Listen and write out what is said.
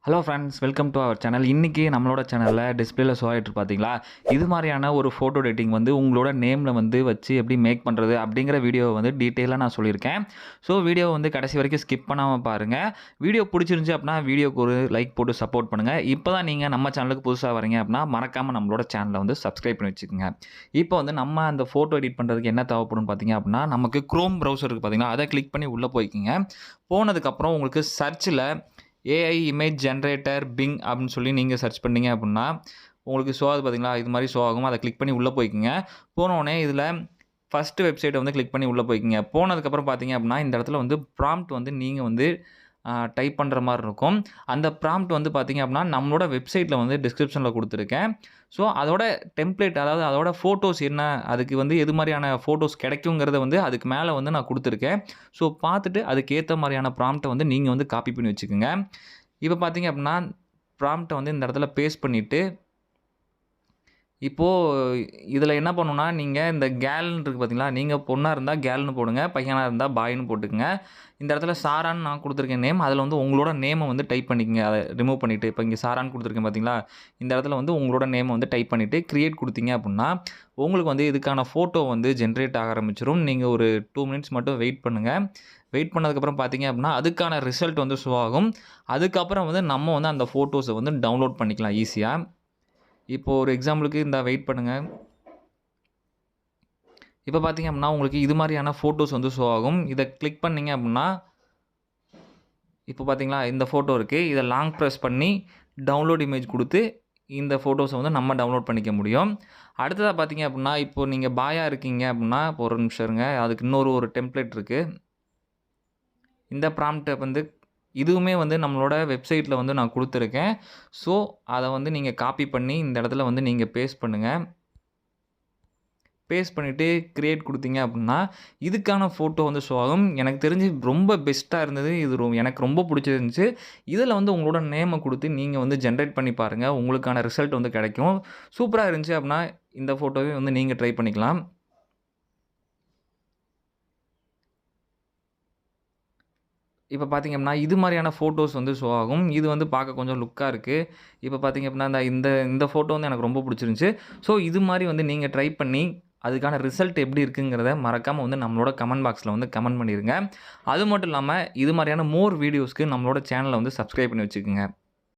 Hello friends, welcome to our channel. இன்றைக்கி நம்மளோட சேனலில் டிஸ்பிளேல ஷோ ஆகிட்டு பார்த்தீங்களா, இது மாதிரியான ஒரு ஃபோட்டோ எடிட்டிங் வந்து உங்களோட நேமில் வந்து வச்சு எப்படி மேக் பண்ணுறது அப்படிங்கிற வீடியோவை வந்து டீட்டெயிலாக நான் சொல்லியிருக்கேன். ஸோ வீடியோவை வந்து கடைசி வரைக்கும் ஸ்கிப் பண்ணாமல் பாருங்கள். வீடியோ பிடிச்சிருந்துச்சி அப்படின்னா வீடியோக்கு ஒரு லைக் போட்டு சப்போர்ட் பண்ணுங்கள். இப்போ தான் நீங்கள் நம்ம சேனலுக்கு புதுசாக வரீங்க அப்படின்னா மறக்காமல் நம்மளோட சேனலை வந்து சப்ஸ்கிரைப் பண்ணி வச்சுக்கோங்க. இப்போ வந்து நம்ம அந்த ஃபோட்டோ எடிட் பண்ணுறதுக்கு என்ன தேவைப்படும் பார்த்தீங்க அப்படின்னா, நமக்கு க்ரோம் ப்ரௌசர் இருக்குது பார்த்தீங்களா, அதை கிளிக் பண்ணி உள்ளே போய்க்குங்க. போனதுக்கப்புறம் உங்களுக்கு சர்ச்சில் ஏஐ இமேஜ் ஜென்ரேட்டர் பிங் அப்படின்னு சொல்லி நீங்கள் சர்ச் பண்ணீங்க அப்படின்னா உங்களுக்கு ஷோ ஆகுது பார்த்தீங்களா, இது மாதிரி ஷோ ஆகும். அதை கிளிக் பண்ணி உள்ளே போய்க்குங்க. போனோடனே இதில் ஃபஸ்ட்டு வெப்சைட்டை வந்து கிளிக் பண்ணி உள்ளே போய்க்குங்க. போனதுக்கப்புறம் பார்த்தீங்க அப்படின்னா இந்த இடத்துல வந்து ப்ராம்ப்ட் வந்து நீங்கள் வந்து டைப் பண்ணுற மாதிரி இருக்கும். அந்த ப்ராம்ப்ட் வந்து பார்த்தீங்க அப்படின்னா நம்மளோட வெப்சைட்டில் வந்து டிஸ்கிரிப்ஷனில் கொடுத்துருக்கேன். ஸோ அதோட டெம்ப்ளேட், அதாவது அதோட ஃபோட்டோஸ் என்ன, அதுக்கு வந்து எது மாதிரியான ஃபோட்டோஸ் கிடைக்குங்கிறத வந்து அதுக்கு மேலே வந்து நான் கொடுத்துருக்கேன். ஸோ பார்த்துட்டு அதுக்கு ஏற்ற மாதிரியான ப்ராம்ப்ட்டை வந்து நீங்கள் வந்து காப்பி பண்ணி வச்சுக்கோங்க. இப்போ பார்த்தீங்க அப்படின்னா ப்ராம்ப்ட்டை வந்து இந்த இடத்துல பேஸ்ட் பண்ணிவிட்டு, இப்போது இதில் என்ன பண்ணணும்னா, நீங்கள் இந்த கேல்னு இருக்குது பார்த்தீங்களா, நீங்கள் பொண்ணாக இருந்தால் கேல்னு போடுங்க, பையனாக இருந்தால் பாய்னு போட்டுக்குங்க. இந்த இடத்துல சாரான்னு நான் கொடுத்துருக்கேன் நேம், அதில் வந்து உங்களோட நேமை வந்து டைப் பண்ணிக்கங்க. அதை ரிமூவ் பண்ணிவிட்டு, இப்போ இங்கே சாரான்னு கொடுத்துருக்கேன் பார்த்தீங்களா, இந்த இடத்துல வந்து உங்களோட நேமை வந்து டைப் பண்ணிவிட்டு கிரியேட் கொடுத்தீங்க அப்படின்னா உங்களுக்கு வந்து இதுக்கான ஃபோட்டோ வந்து ஜென்ரேட் ஆக ஆரம்பிச்சிடும். நீங்கள் ஒரு 2 மினிட்ஸ் மட்டும் வெயிட் பண்ணுங்கள். வெயிட் பண்ணதுக்கப்புறம் பார்த்தீங்க அப்படின்னா அதுக்கான ரிசல்ட் வந்து ஷோ ஆகும். அதுக்கப்புறம் வந்து நம்ம வந்து அந்த ஃபோட்டோஸை வந்து டவுன்லோட் பண்ணிக்கலாம் ஈஸியாக. இப்போது ஒரு எக்ஸாம்பிளுக்கு இந்த வெயிட் பண்ணுங்கள். இப்போ பார்த்தீங்க அப்படின்னா உங்களுக்கு இது மாதிரியான ஃபோட்டோஸ் வந்து ஷோ ஆகும். இதை கிளிக் பண்ணிங்க அப்படின்னா இப்போ பார்த்தீங்களா இந்த ஃபோட்டோ இருக்குது. இதை லாங் ப்ரெஸ் பண்ணி டவுன்லோட் இமேஜ் கொடுத்து இந்த ஃபோட்டோஸை வந்து நம்ம டவுன்லோட் பண்ணிக்க முடியும். அடுத்ததாக பார்த்தீங்க அப்படின்னா இப்போது நீங்கள் பாயாக இருக்கீங்க அப்படின்னா, இப்போ ஒரு நிமிஷம் இருங்க, அதுக்கு இன்னொரு டெம்ப்ளேட் இருக்குது. இந்த ப்ராம்ப்ட்டை வந்து இதுவுமே வந்து நம்மளோட வெப்சைட்டில் வந்து நான் கொடுத்துருக்கேன். ஸோ அதை வந்து நீங்கள் காப்பி பண்ணி இந்த இடத்துல வந்து நீங்கள் பேஸ்ட் பண்ணுங்கள். பேஸ்ட் பண்ணிவிட்டு கிரியேட் கொடுத்தீங்க அப்படின்னா இதுக்கான ஃபோட்டோ வந்து ஷோ ஆகும். எனக்கு தெரிஞ்சு ரொம்ப பெஸ்ட்டாக இருந்தது இது. எனக்கு ரொம்ப பிடிச்சிருந்துச்சி. இதில் வந்து உங்களோட நேமை கொடுத்து நீங்கள் வந்து ஜென்ரேட் பண்ணி பாருங்கள். உங்களுக்கான ரிசல்ட் வந்து கிடைக்கும். சூப்பராக இருந்துச்சு அப்படின்னா இந்த ஃபோட்டோவே வந்து நீங்கள் ட்ரை பண்ணிக்கலாம். இப்போ பார்த்தீங்க அப்படின்னா இது மாதிரியான ஃபோட்டோஸ் வந்து ஷோ ஆகும். இது வந்து பார்க்க கொஞ்சம் லுக்காக இருக்குது. இப்போ பார்த்தீங்க அப்படின்னா இந்த இந்த ஃபோட்டோ வந்து எனக்கு ரொம்ப பிடிச்சிருந்துச்சி. ஸோ இது மாதிரி வந்து நீங்கள் ட்ரை பண்ணி அதுக்கான ரிசல்ட் எப்படி இருக்குங்கிறத மறக்காமல் வந்து நம்மளோட கமெண்ட் பாக்ஸில் வந்து கமெண்ட் பண்ணிடுங்க. அது மட்டும் இல்லாமல் இது மாதிரியான மோர் வீடியோஸ்க்கு நம்மளோட சேனலை வந்து சப்ஸ்கிரைப் பண்ணி வச்சுக்கோங்க.